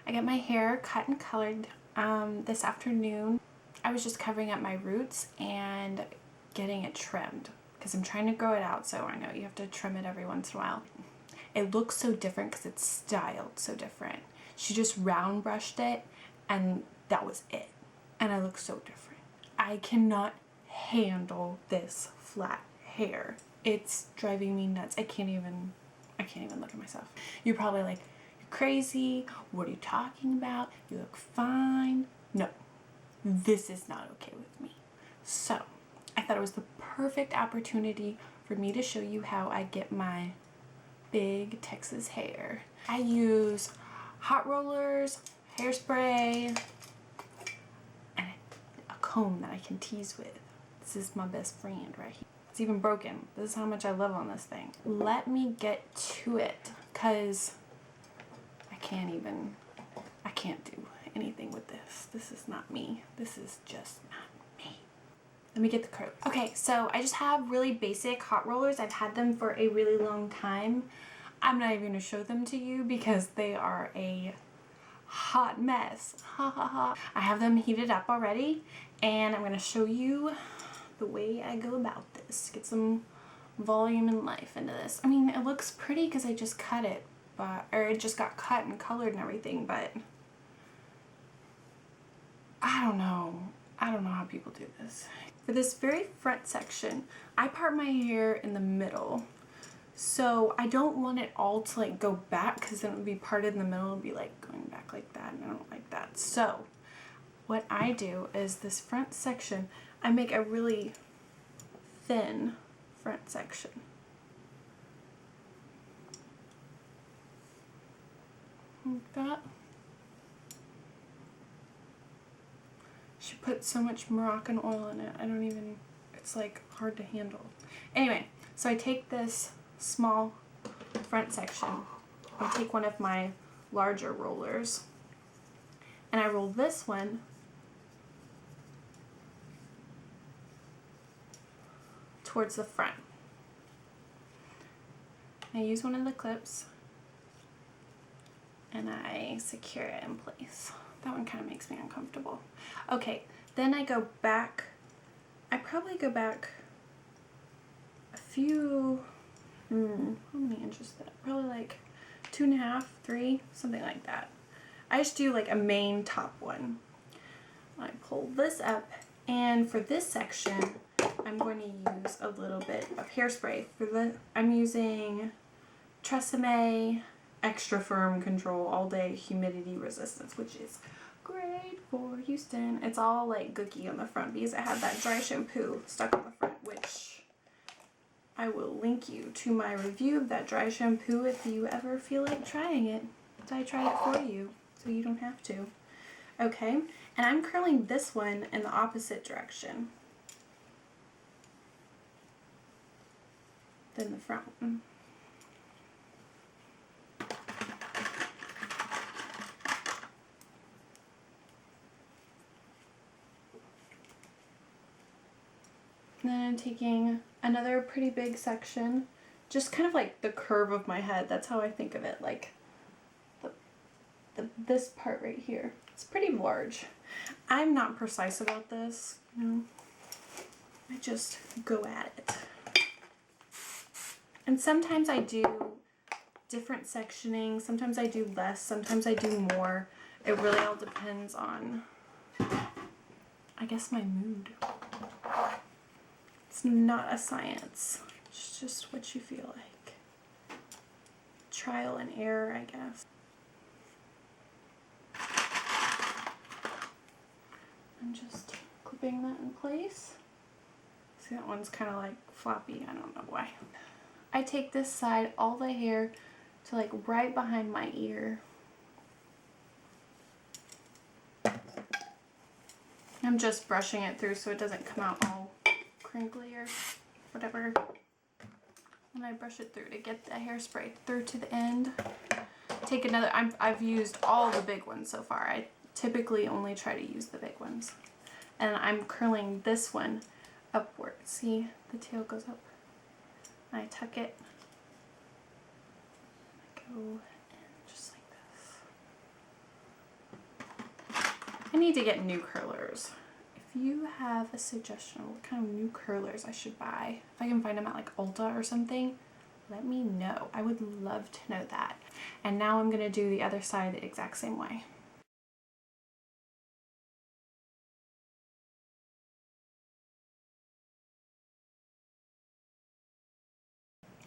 I got my hair cut and colored this afternoon. I was just covering up my roots and getting it trimmed because I'm trying to grow it out, so I know you have to trim it every once in a while. It looks so different because it's styled so different. She just round brushed it and that was it. And I look so different. I cannot handle this flat hair. It's driving me nuts. I can't even look at myself. You're probably like, you're crazy. What are you talking about? You look fine. No, this is not okay with me. So I thought it was the perfect opportunity for me to show you how I get my big Texas hair. I use hot rollers, hairspray, and a comb that I can tease with. This is my best friend right here. It's even broken. This is how much I love on this thing. Let me get to it because I can't do anything with this. This is not me. This is just not me. Let me get the curl. Okay, so I just have really basic hot rollers. I've had them for a really long time. I'm not even gonna show them to you because they are a hot mess. Ha ha ha. I have them heated up already and I'm gonna show you the way I go about this. Get some volume and life into this. I mean, it looks pretty because I just cut it, or it just got cut and colored and everything, but I don't know how people do this. For this very front section, I part my hair in the middle. So I don't want it all to like go back because then it would be parted in the middle and be like going back like that, and I don't like that. So what I do is this front section, I make a really thin front section. Like that. She put so much Moroccan oil in it. It's like hard to handle. Anyway, so I take this small front section, I take one of my larger rollers and I roll this one towards the front. I use one of the clips and I secure it in place. That one kind of makes me uncomfortable. Okay, then I go back. I probably go back a few, how many inches is that? Probably like 2.5, 3, something like that. I just do like a main top one. I pull this up, and for this section, I'm going to use a little bit of hairspray. I'm using Tresemme Extra Firm Control All Day Humidity Resistance, which is great for Houston. It's all like gooky on the front because I have that dry shampoo stuck on the front, which I will link you to my review of that dry shampoo if you ever feel like trying it. So I tried it for you, so you don't have to. Okay, and I'm curling this one in the opposite direction than the front one. And then I'm taking another pretty big section, just kind of like the curve of my head. That's how I think of it, like this part right here. It's pretty large. I'm not precise about this, you know. I just go at it. And sometimes I do different sectioning. Sometimes I do less. Sometimes I do more. It really all depends on, I guess, my mood. It's not a science. It's just what you feel like. Trial and error, I guess. I'm just clipping that in place. See, that one's kind of like floppy. I don't know why. I take this side, all the hair, to like right behind my ear. I'm just brushing it through so it doesn't come out all crinkly or whatever. And I brush it through to get the hairspray through to the end. Take another, I've used all the big ones so far. I typically only try to use the big ones. And I'm curling this one upward. See, the tail goes up. I tuck it. I go in just like this. I need to get new curlers. If you have a suggestion of what kind of new curlers I should buy, if I can find them at like Ulta or something, let me know. I would love to know that. And now I'm gonna do the other side the exact same way.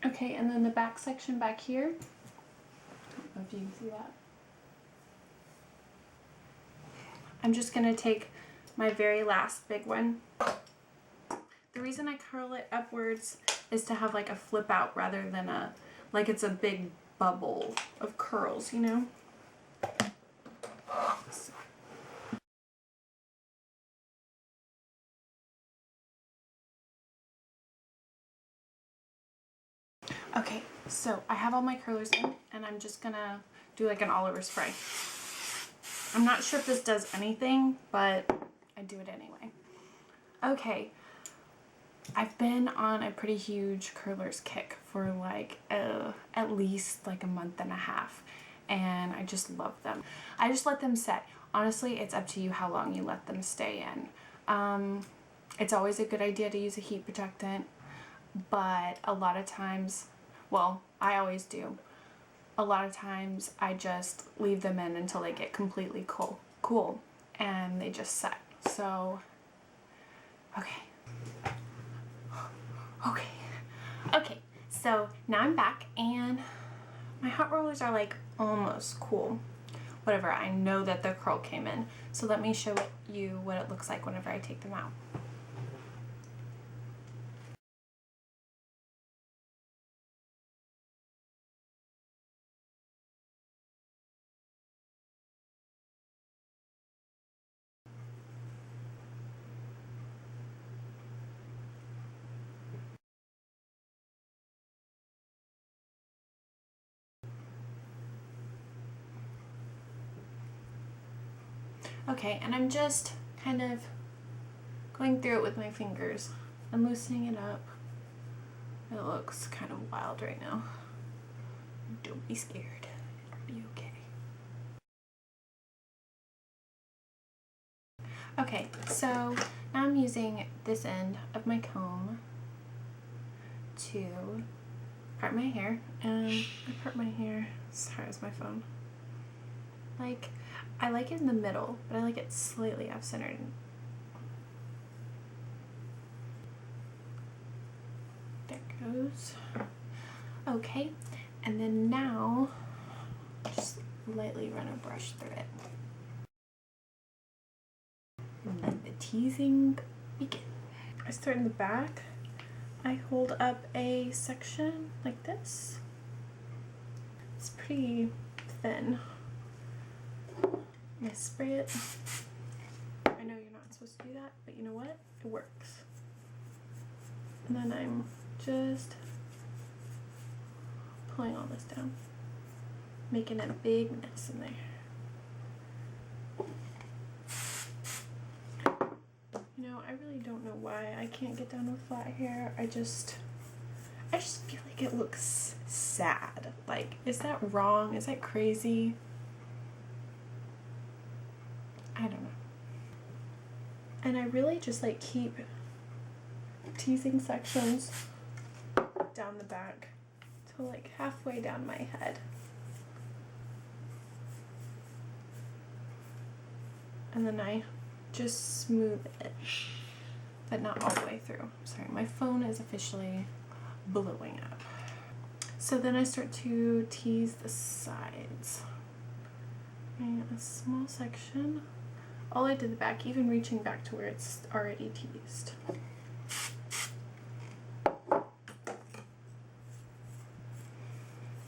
Okay, and then the back section back here, I don't know if you can see that. I'm just gonna take my very last big one. The reason I curl it upwards is to have like a flip out rather than a, like it's a big bubble of curls, you know? Okay, so I have all my curlers in and I'm just gonna do like an all over spray. I'm not sure if this does anything, but I do it anyway. Okay, I've been on a pretty huge curlers kick for like at least like a month and a half, and I just love them. I just let them set. Honestly, it's up to you how long you let them stay in. It's always a good idea to use a heat protectant, but a lot of times, well, I always do. A lot of times I just leave them in until they get completely cool and they just set. So, okay. Okay, so now I'm back and my hot rollers are like almost cool. Whatever, I know that the curl came in. So let me show you what it looks like whenever I take them out. Okay, and I'm just kind of going through it with my fingers and loosening it up. It looks kind of wild right now. Don't be scared. It'll be okay. Okay, so now I'm using this end of my comb to part my hair, and I part my hair, sorry, it's my phone. Like, I like it in the middle, but I like it slightly off-centered. There it goes. Okay, and then now, just lightly run a brush through it. Let the teasing begin. I start in the back. I hold up a section like this. It's pretty thin. I spray it. I know you're not supposed to do that, but you know what? It works. And then I'm just pulling all this down, making a big mess in there. You know, I really don't know why I can't get down with flat hair. I just feel like it looks sad. Like, is that wrong? Is that crazy? I don't know. And I really just like keep teasing sections down the back to like halfway down my head. And then I just smooth it, but not all the way through. Sorry, my phone is officially blowing up. So then I start to tease the sides. And a small section all the way to the back, even reaching back to where it's already teased.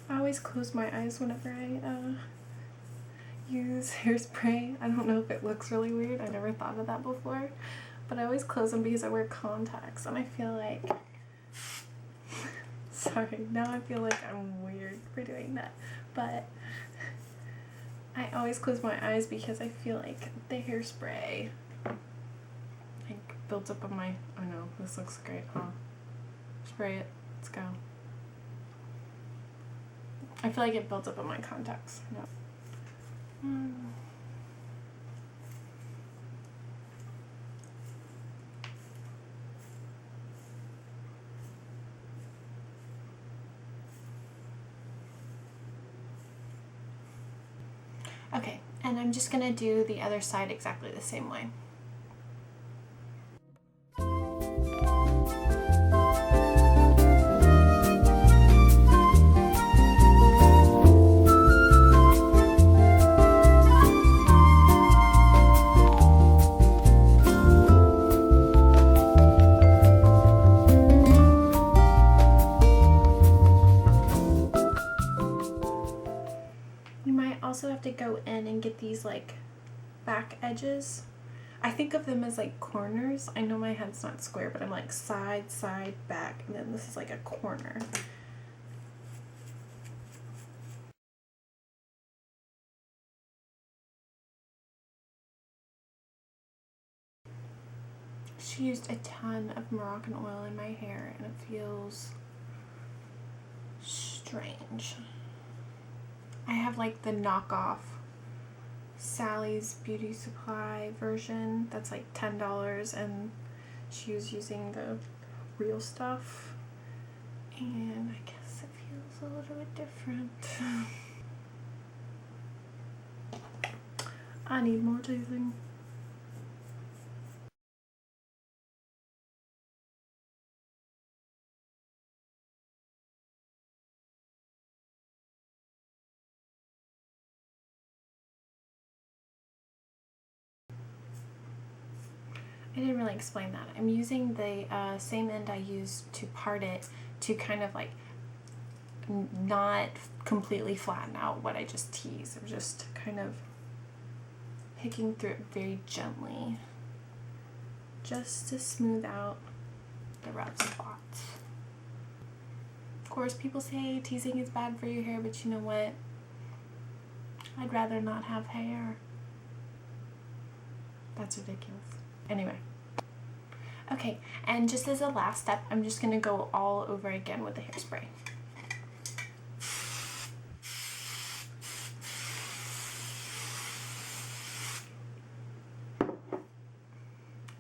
I always close my eyes whenever I use hairspray. I don't know if it looks really weird. I never thought of that before, but I always close them because I wear contacts and I feel like sorry, now I feel like I'm weird for doing that, but I always close my eyes because I feel like the hairspray like builds up on my, oh no, this looks great, huh? Spray it, let's go. I feel like it builds up on my contacts. No. Okay, and I'm just gonna do the other side exactly the same way. You might also have to go in and get these like back edges. I think of them as like corners. I know my head's not square, but I'm like side, side, back, and then this is like a corner. She used a ton of Moroccan oil in my hair and it feels strange. I have like the knockoff Sally's Beauty Supply version that's like $10, and she was using the real stuff, and I guess it feels a little bit different. I need more teasing. I didn't really explain that. I'm using the same end I used to part it to kind of like not completely flatten out what I just teased. I'm just kind of picking through it very gently just to smooth out the rough spots. Of course, people say teasing is bad for your hair, but you know what? I'd rather not have hair. That's ridiculous. Anyway. Okay, and just as a last step, I'm just going to go all over again with the hairspray.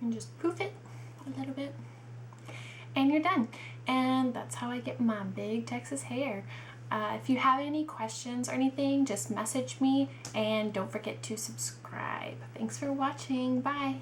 And just poof it a little bit. And you're done. And that's how I get my big Texas hair. If you have any questions or anything, just message me, and don't forget to subscribe. Thanks for watching. Bye.